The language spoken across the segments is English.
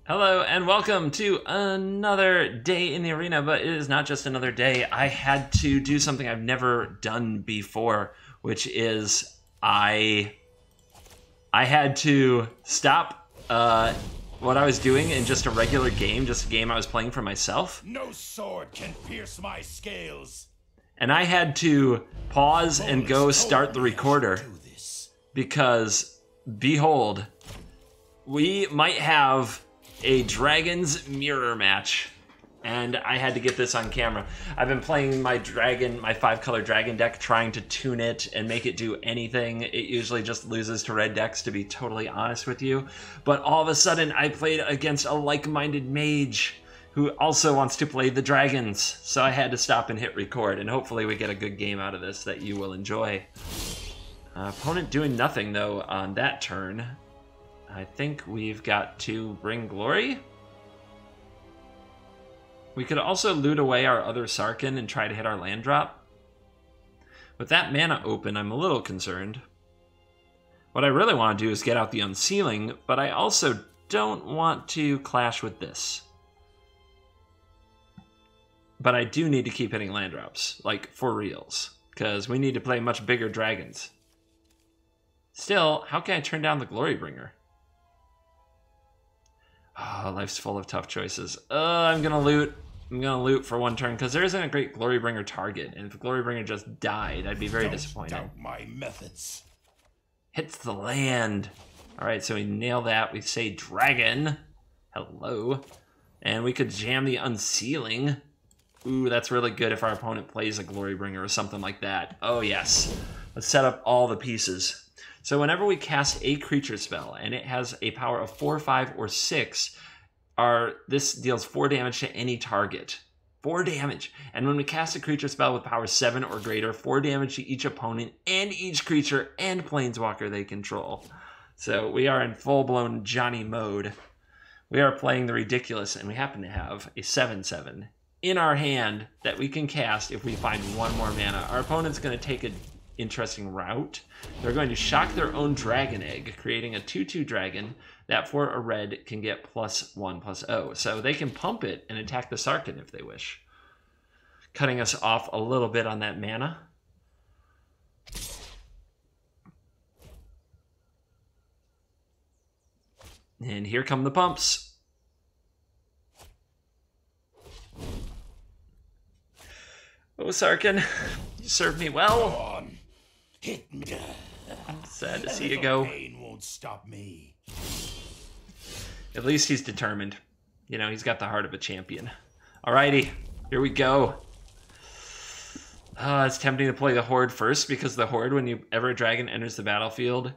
Hello and welcome to another day in the arena, but it is not just another day. I had to do something I've never done before, which is I had to stop what I was doing in just a regular game, just a game I was playing for myself. No sword can pierce my scales. And I had to pause and go start the recorder because, behold, we might have a Dragon's Mirror match, and I had to get this on camera. I've been playing my dragon, my 5-color dragon deck, trying to tune it and make it do anything. It usually just loses to red decks, to be totally honest with you. But all of a sudden, I played against a like-minded mage who also wants to play the dragons. So I had to stop and hit record, and hopefully we get a good game out of this that you will enjoy. Opponent doing nothing, though, on that turn. I think we've got to bring glory. We could also loot away our other Sarkin and try to hit our land drop. With that mana open, I'm a little concerned. What I really want to do is get out the Unsealing, but I also don't want to clash with this. But I do need to keep hitting land drops, like for reals, because we need to play much bigger dragons. Still, how can I turn down the Glorybringer? Oh, life's full of tough choices. I'm gonna loot. I'm gonna loot for one turn because there isn't a great Glorybringer target, and if Glorybringer just died, I'd be very disappointed. Doubt my methods. Hits the land. All right, so we nail that. We say dragon. Hello, and we could jam the Unsealing. Ooh, that's really good if our opponent plays a Glorybringer or something like that. Oh yes, let's set up all the pieces. So whenever we cast a creature spell and it has a power of 4, 5, or 6, this deals 4 damage to any target. 4 damage. And when we cast a creature spell with power 7 or greater, 4 damage to each opponent and each creature and planeswalker they control. So we are in full-blown Johnny mode. We are playing the ridiculous, and we happen to have a 7/7 in our hand that we can cast if we find one more mana. Our opponent's going to take an interesting route. They're going to shock their own dragon egg, creating a 2/2 dragon that for a red can get +1/+0. So they can pump it and attack the Sarkin if they wish, cutting us off a little bit on that mana. And here come the pumps. Oh, Sarkin, you served me well. Go on. Hit me. Sad to see you go. Pain won't stop me. At least he's determined. You know, he's got the heart of a champion. Alrighty, here we go. It's tempting to play the Horde first, because the Horde, whenever a dragon enters the battlefield,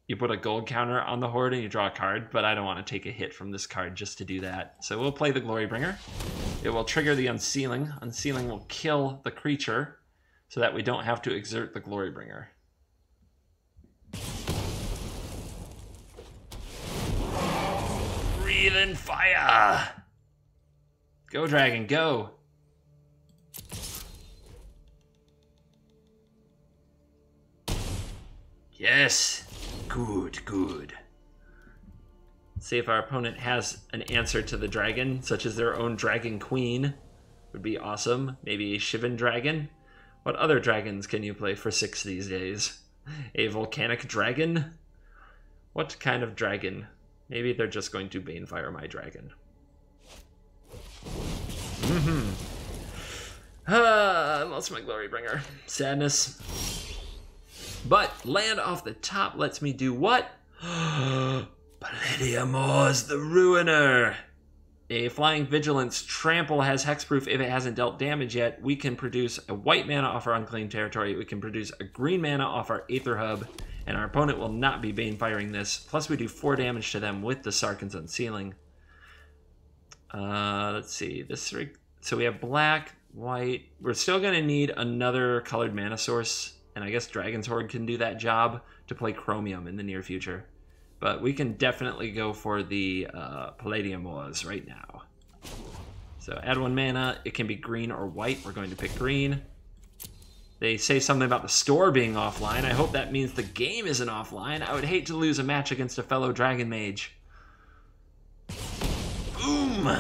you put a gold counter on the Horde and you draw a card, but I don't want to take a hit from this card just to do that. So we'll play the Glorybringer. It will trigger the Unsealing. Unsealing will kill the creature so that we don't have to exert the Glorybringer. Breathing fire! Go, dragon, go! Yes! Good, good. See if our opponent has an answer to the dragon, such as their own Dragon Queen. Would be awesome. Maybe a Shivan Dragon. What other dragons can you play for 6 these days? A Volcanic Dragon? What kind of dragon? Maybe they're just going to Banefire my dragon. I lost my Glorybringer. Sadness. But land off the top lets me do what? Palladiumor's the Ruiner. A Flying Vigilance Trample has hexproof if it hasn't dealt damage yet. We can produce a white mana off our unclaimed territory. We can produce a green mana off our Aether Hub. And our opponent will not be Banefiring this. Plus we do 4 damage to them with the Sarkin's Unsealing. Let's see. So we have black, white. We're still going to need another colored mana source. And I guess Dragon's Horde can do that job to play Chromium in the near future. But we can definitely go for the Palladiumors right now. So add 1 mana. It can be green or white. We're going to pick green. They say something about the store being offline. I hope that means the game isn't offline. I would hate to lose a match against a fellow Dragon Mage. Boom!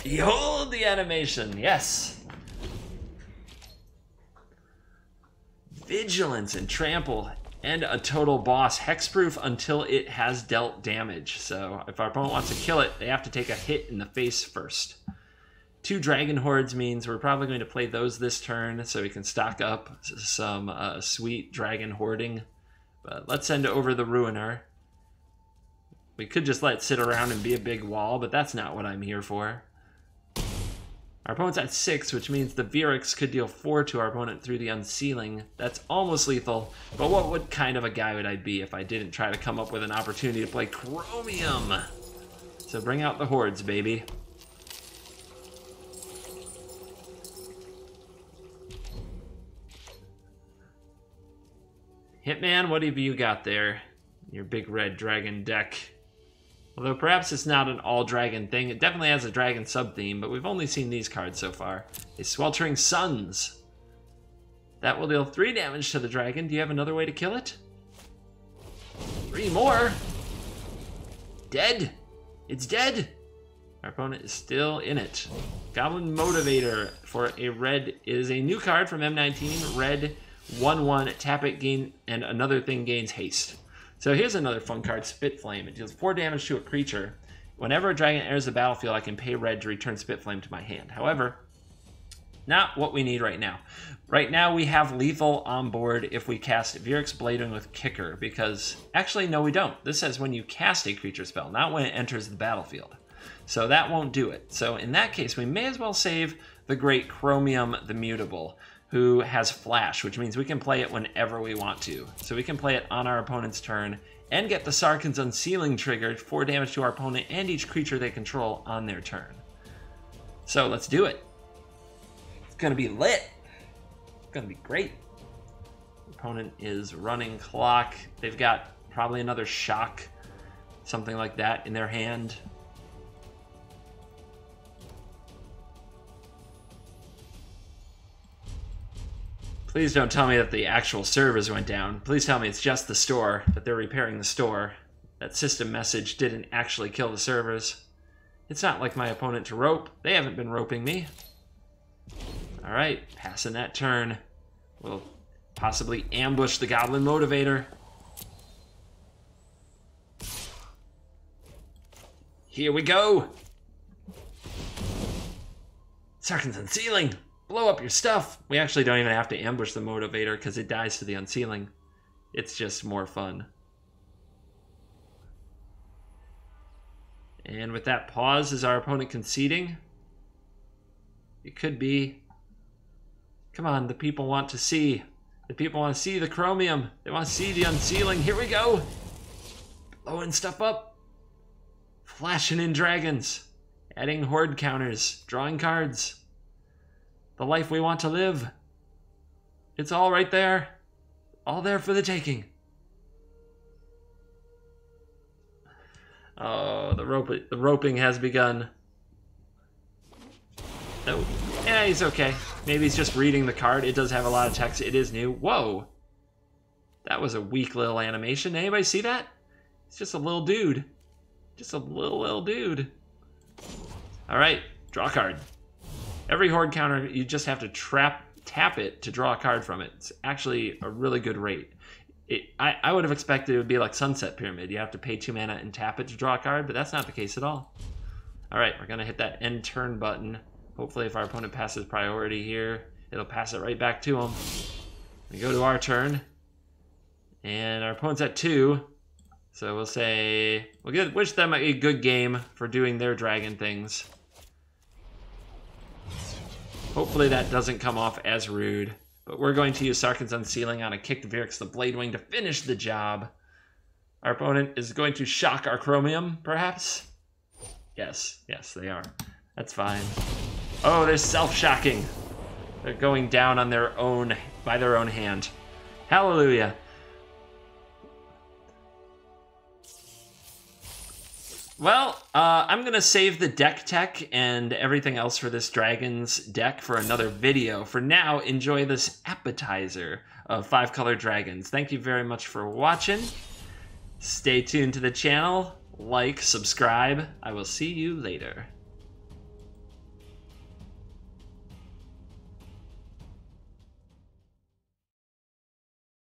Behold the animation, yes! Vigilance and trample, and a total boss. Hexproof until it has dealt damage. So if our opponent wants to kill it, they have to take a hit in the face first. 2 dragon hordes means we're probably going to play those this turn so we can stock up some sweet dragon hoarding. But let's send over the Ruiner. We could just let it sit around and be a big wall, but that's not what I'm here for. Our opponent's at 6, which means the Virix could deal 4 to our opponent through the Unsealing. That's almost lethal, but what kind of a guy would I be if I didn't try to come up with an opportunity to play Chromium? So bring out the hordes, baby. Hitman, what have you got there? Your big red dragon deck. Although perhaps it's not an all-dragon thing. It definitely has a dragon sub-theme, but we've only seen these cards so far. A Sweltering Suns. That will deal 3 damage to the dragon. Do you have another way to kill it? 3 more? Dead? It's dead? Our opponent is still in it. Goblin Motivator for a red is a new card from M19. Red, 1/1, tap it, gain, and another thing gains haste. So here's another fun card, Spitflame. It deals 4 damage to a creature. Whenever a dragon enters the battlefield, I can pay red to return Spitflame to my hand. However, not what we need right now. Right now we have lethal on board if we cast Virix Bladewing with Kicker, because actually no we don't. This says when you cast a creature spell, not when it enters the battlefield. So that won't do it. So in that case, we may as well save the great Chromium the Mutable, who has Flash, which means we can play it whenever we want to. So we can play it on our opponent's turn and get the Sarkhan's Unsealing triggered, 4 damage to our opponent and each creature they control on their turn. So let's do it. It's gonna be lit. It's gonna be great. Opponent is running clock. They've got probably another shock, something like that in their hand. Please don't tell me that the actual servers went down. Please tell me it's just the store, that they're repairing the store. That system message didn't actually kill the servers. It's not like my opponent to rope. They haven't been roping me. Alright, passing that turn. We'll possibly ambush the Goblin Motivator. Here we go! Sarkhan's Unsealing! Blow up your stuff! We actually don't even have to ambush the Motivator because it dies to the Unsealing. It's just more fun. And with that pause, is our opponent conceding? It could be. Come on, the people want to see. The people want to see the Chromium. They want to see the Unsealing. Here we go! Blowing stuff up. Flashing in dragons. Adding horde counters. Drawing cards. The life we want to live. It's all right there. All there for the taking. Oh, the roping has begun. No. Yeah, he's okay. Maybe he's just reading the card. It does have a lot of text. It is new. Whoa. That was a weak little animation. Anybody see that? It's just a little dude. Just a little dude. All right, draw a card. Every horde counter, you just have to tap it to draw a card from it. It's actually a really good rate. I would have expected it would be like Sunset Pyramid. You have to pay 2 mana and tap it to draw a card, but that's not the case at all. All right, we're going to hit that end turn button. Hopefully if our opponent passes priority here, it'll pass it right back to him. We go to our turn, and our opponent's at 2. So we'll say, wish them a good game for doing their dragon things. Hopefully that doesn't come off as rude. But we're going to use Sarkhan's Unsealing on a kicked Virix the Bladewing to finish the job. Our opponent is going to shock our Chromium, perhaps? Yes, they are. That's fine. Oh, they're self-shocking. They're going down on their own, by their own hand. Hallelujah. Well, I'm going to save the deck tech and everything else for this dragon's deck for another video. For now, enjoy this appetizer of 5-color dragons. Thank you very much for watching. Stay tuned to the channel. Like, subscribe. I will see you later.